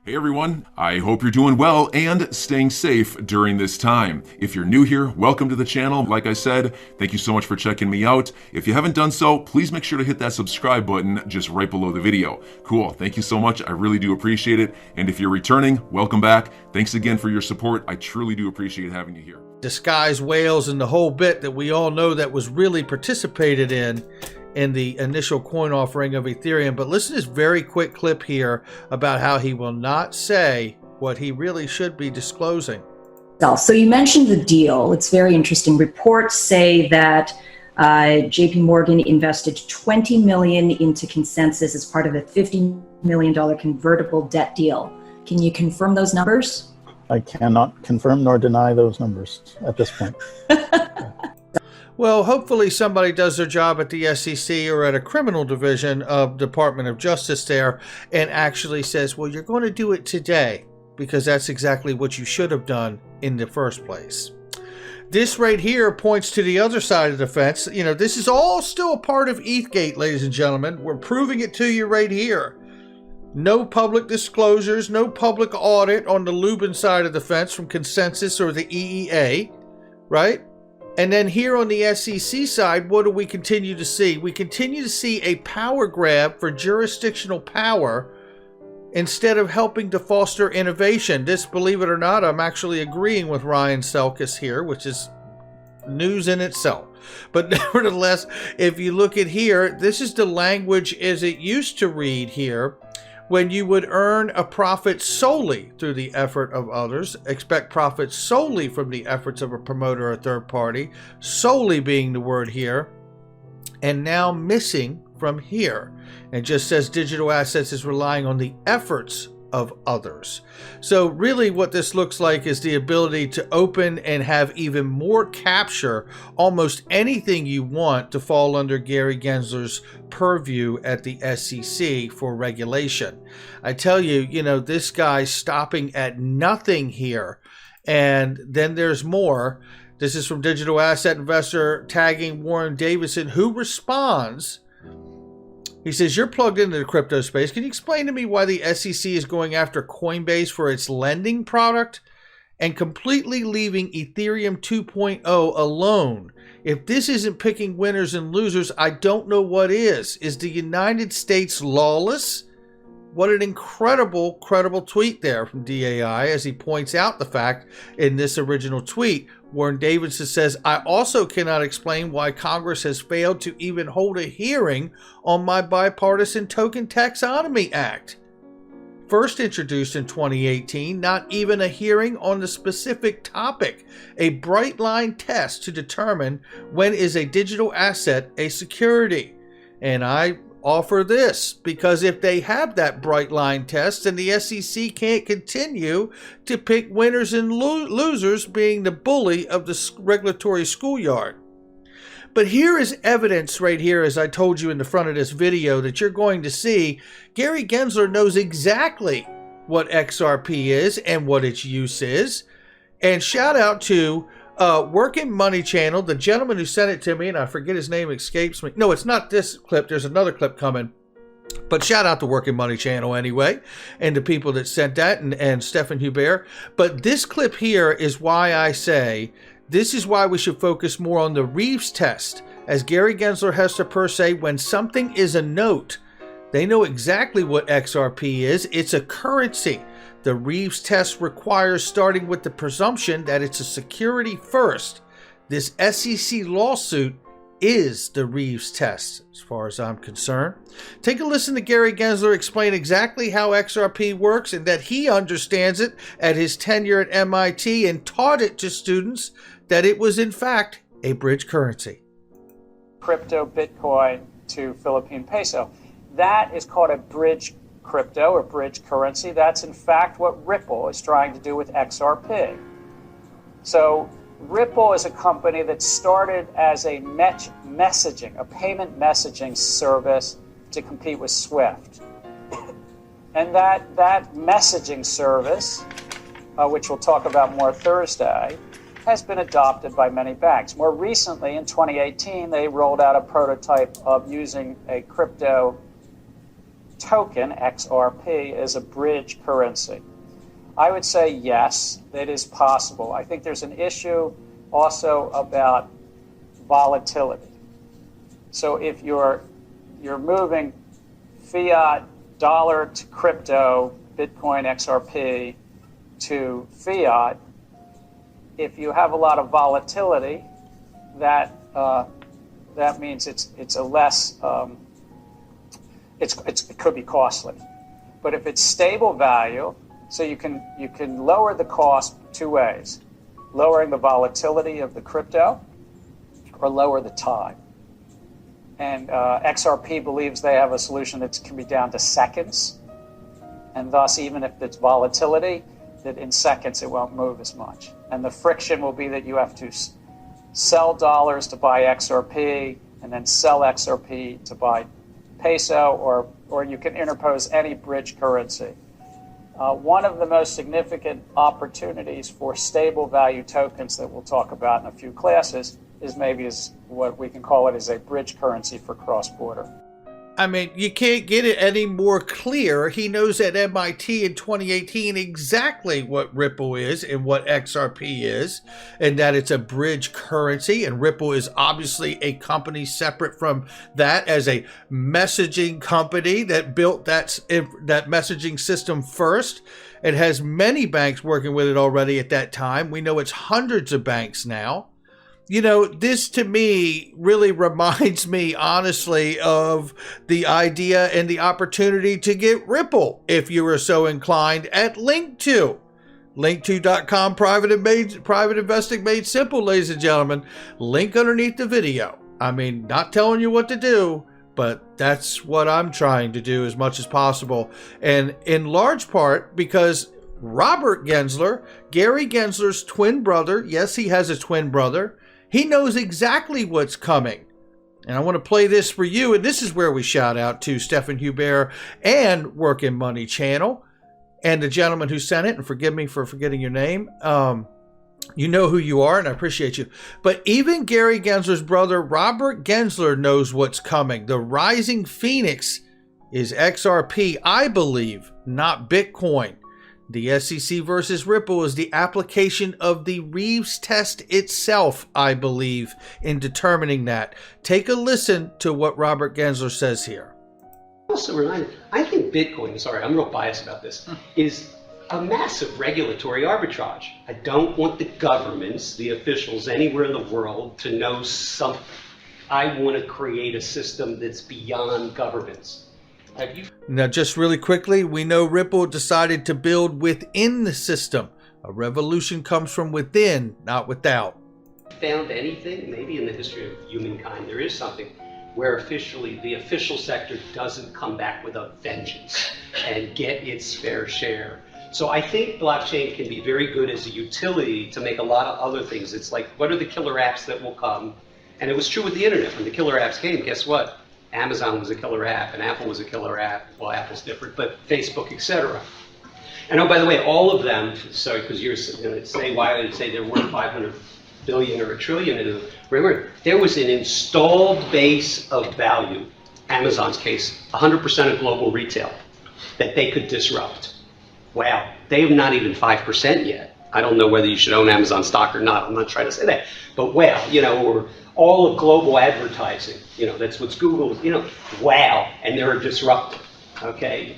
Hey everyone, I hope you're doing well and staying safe during this time. If you're new here, welcome to the channel. Like I said, thank you so much for checking me out. If you haven't done so, please make sure to hit that subscribe button just right below the video. Cool, thank you so much. I really do appreciate it. And if you're returning, welcome back. Thanks again for your support. I truly do appreciate having you here. Disguised whales and the whole bit that we all know that was really participated in the initial coin offering of Ethereum. But listen to this very quick clip here about how he will not say what he really should be disclosing. So you mentioned the deal. It's very interesting. Reports say that JP Morgan invested $20 million into Consensus as part of a $50 million convertible debt deal. Can you confirm those numbers? I cannot confirm nor deny those numbers at this point. Well, hopefully somebody does their job at the SEC or at a criminal division of Department of Justice there and actually says, well, you're going to do it today because that's exactly what you should have done in the first place. This right here points to the other side of the fence. You know, this is all still a part of ETHgate, ladies and gentlemen. We're proving it to you right here. No public disclosures, no public audit on the Lubin side of the fence from Consensus or the EEA, right? And then here on the SEC side, what do we continue to see? We continue to see a power grab for jurisdictional power instead of helping to foster innovation. This, believe it or not, I'm actually agreeing with Ryan Selkis here, which is news in itself. But nevertheless, if you look at here, this is the language as it used to read here. When you would earn a profit solely through the effort of others, expect profit solely from the efforts of a promoter or a third party, solely being the word here, and now missing from here. And just says digital assets is relying on the efforts of others. So really what this looks like is the ability to open and have even more capture almost anything you want to fall under Gary Gensler's purview at the SEC for regulation. I tell you, you know, this guy's stopping at nothing here. And then there's more. This is from Digital Asset Investor tagging Warren Davidson, who responds. He says, you're plugged into the crypto space. Can you explain to me why the SEC is going after Coinbase for its lending product and completely leaving Ethereum 2.0 alone? If this isn't picking winners and losers, I don't know what is. Is the United States lawless? What an incredible, credible tweet there from DAI as he points out the fact in this original tweet. Warren Davidson says, I also cannot explain why Congress has failed to even hold a hearing on my bipartisan Token Taxonomy Act. First introduced in 2018, not even a hearing on the specific topic, a bright line test to determine when is a digital asset a security. And I offer this because if they have that bright line test, then the SEC can't continue to pick winners and losers, being the bully of the regulatory schoolyard. But here is evidence right here, as I told you in the front of this video, that you're going to see Gary Gensler knows exactly what XRP is and what its use is. And shout out to Working Money Channel, the gentleman who sent it to me, and I forget his name, escapes me. No, it's not this clip. There's another clip coming. But shout out to Working Money Channel anyway, and the people that sent that, and Stephen Hubert. But this clip here is why I say this is why we should focus more on the Reeves test. As Gary Gensler has to per se, when something is a note, they know exactly what XRP is. It's a currency. The Reeves test requires starting with the presumption that it's a security first. This SEC lawsuit is the Reeves test, as far as I'm concerned. Take a listen to Gary Gensler explain exactly how XRP works and that he understands it at his tenure at MIT and taught it to students that it was in fact a bridge currency. Crypto Bitcoin to Philippine peso. That is called a bridge crypto or bridge currency. That's in fact what Ripple is trying to do with XRP. So Ripple is a company that started as a messaging, a payment messaging service to compete with SWIFT. And that messaging service, which we'll talk about more Thursday, has been adopted by many banks. More recently, in 2018, they rolled out a prototype of using a crypto token, XRP, as a bridge currency? I would say yes, it is possible. I think there's an issue also about volatility. So if you're moving fiat dollar to crypto, Bitcoin, XRP to fiat, if you have a lot of volatility, that means it's a less it could be costly. But if it's stable value, so you can lower the cost two ways: lowering the volatility of the crypto, or lower the time. And XRP believes they have a solution that can be down to seconds, and thus even if it's volatility, that in seconds it won't move as much. And the friction will be that you have to sell dollars to buy XRP, and then sell XRP to buy peso, or you can interpose any bridge currency. One of the most significant opportunities for stable value tokens that we'll talk about in a few classes is maybe as what we can call it as a bridge currency for cross-border. I mean, you can't get it any more clear. He knows at MIT in 2018 exactly what Ripple is and what XRP is, and that it's a bridge currency. And Ripple is obviously a company separate from that, as a messaging company that built that messaging system first. It has many banks working with it already at that time. We know it's hundreds of banks now. You know, this to me really reminds me, honestly, of the idea and the opportunity to get Ripple, if you were so inclined, at Link2. Link2.com, private investing made simple, ladies and gentlemen. Link underneath the video. I mean, not telling you what to do, but that's what I'm trying to do as much as possible. And in large part because Robert Gensler, Gary Gensler's twin brother, yes, he has a twin brother, he knows exactly what's coming. And I want to play this for you. And this is where we shout out to Stephan Hubert and Workin' Money Channel and the gentleman who sent it. And forgive me for forgetting your name. You know who you are, and I appreciate you. But even Gary Gensler's brother, Robert Gensler, knows what's coming. The rising phoenix is XRP, I believe, not Bitcoin. The SEC versus Ripple is the application of the Reeves test itself, I believe, in determining that. Take a listen to what Robert Gensler says here. Also reminded, I think Bitcoin, sorry, I'm real biased about this, is a massive regulatory arbitrage. I don't want the governments, the officials anywhere in the world to know something. I want to create a system that's beyond governments. Now, just really quickly, we know Ripple decided to build within the system. A revolution comes from within, not without. Found anything, maybe in the history of humankind, there is something where officially the official sector doesn't come back with a vengeance and get its fair share. So I think blockchain can be very good as a utility to make a lot of other things. It's like, what are the killer apps that will come? And it was true with the internet. When the killer apps came, guess what? Amazon was a killer app, and Apple was a killer app. Well, Apple's different, but Facebook, etc. And oh, by the way, all of them, sorry, because you're going to say, why would you say they're worth 500 billion or a trillion? Remember, there was an installed base of value, Amazon's case, 100% of global retail, that they could disrupt. Wow, they have not even 5% yet. I don't know whether you should own Amazon stock or not. I'm not trying to say that. But wow, you know, or all of global advertising, you know, that's what's Google, you know, wow, and they're a disruptor, okay?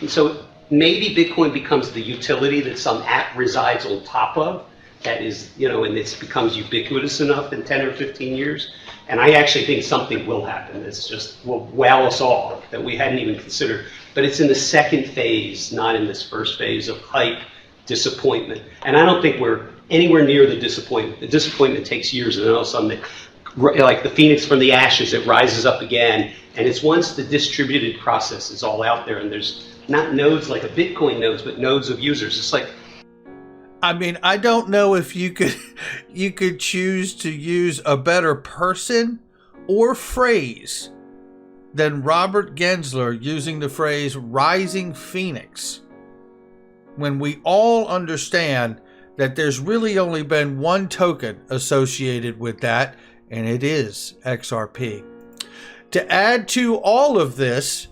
So maybe Bitcoin becomes the utility that some app resides on top of, that is, you know, and it becomes ubiquitous enough in 10 or 15 years. And I actually think something will happen that's just will wow us all that we hadn't even considered. But it's in the second phase, not in this first phase of hype, disappointment. And I don't think we're anywhere near the disappointment. The disappointment takes years, and then all of a sudden, like the phoenix from the ashes, it rises up again. And it's once the distributed process is all out there, and there's not nodes like a Bitcoin nodes, but nodes of users. It's like, I mean, I don't know if you could choose to use a better person or phrase than Robert Gensler using the phrase rising phoenix, when we all understand that there's really only been one token associated with that, and it is XRP. To add to all of this,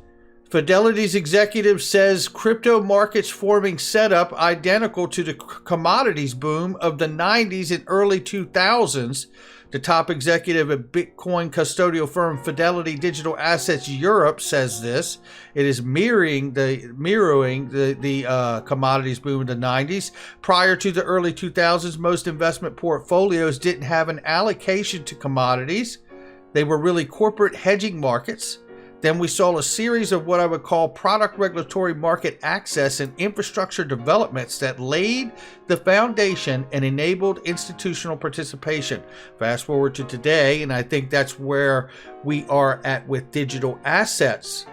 Fidelity's executive says crypto markets forming setup identical to the commodities boom of the 90s and early 2000s. The top executive at Bitcoin custodial firm Fidelity Digital Assets Europe says this. It is mirroring the commodities boom in the 90s. Prior to the early 2000s, most investment portfolios didn't have an allocation to commodities. They were really corporate hedging markets. Then we saw a series of what I would call product regulatory market access and infrastructure developments that laid the foundation and enabled institutional participation. Fast forward to today, and I think that's where we are at with digital assets.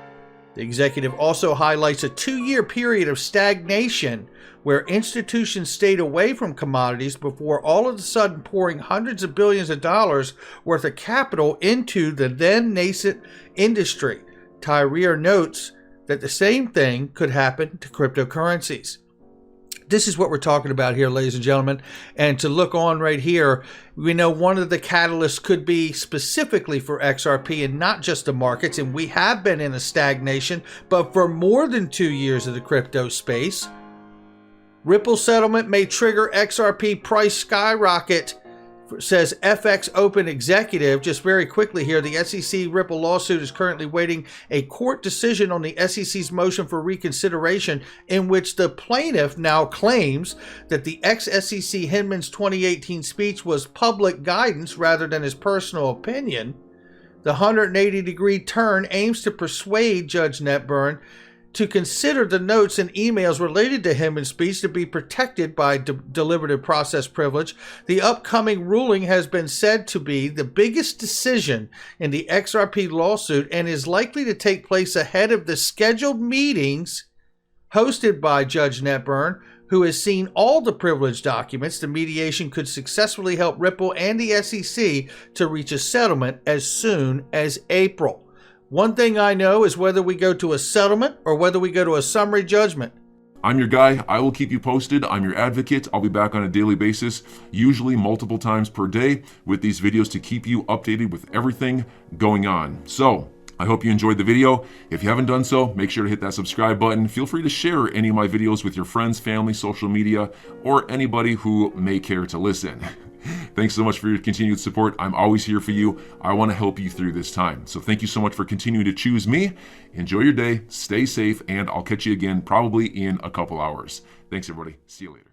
The executive also highlights a 2-year period of stagnation where institutions stayed away from commodities before all of a sudden pouring hundreds of billions of dollars worth of capital into the then nascent industry. Tyrier notes that the same thing could happen to cryptocurrencies. This is what we're talking about here, ladies and gentlemen. And to look on right here, we know one of the catalysts could be specifically for XRP and not just the markets. And we have been in a stagnation, but for more than 2 years of the crypto space. Ripple settlement may trigger XRP price skyrocket, says FX Open executive. Just very quickly here, the SEC Ripple lawsuit is currently waiting a court decision on the SEC's motion for reconsideration, in which the plaintiff now claims that the ex-SEC Hinman's 2018 speech was public guidance rather than his personal opinion. The 180-degree turn aims to persuade Judge Netburn to consider the notes and emails related to Hinman's speech to be protected by deliberative process privilege. The upcoming ruling has been said to be the biggest decision in the XRP lawsuit and is likely to take place ahead of the scheduled meetings hosted by Judge Netburn, who has seen all the privileged documents. The mediation could successfully help Ripple and the SEC to reach a settlement as soon as April. One thing I know is whether we go to a settlement or whether we go to a summary judgment. I'm your guy. I will keep you posted. I'm your advocate. I'll be back on a daily basis, usually multiple times per day, with these videos to keep you updated with everything going on. So I hope you enjoyed the video. If you haven't done so, make sure to hit that subscribe button. Feel free to share any of my videos with your friends, family, social media, or anybody who may care to listen. Thanks so much for your continued support. I'm always here for you. I want to help you through this time. So thank you so much for continuing to choose me. Enjoy your day, stay safe, and I'll catch you again probably in a couple hours. Thanks, everybody. See you later.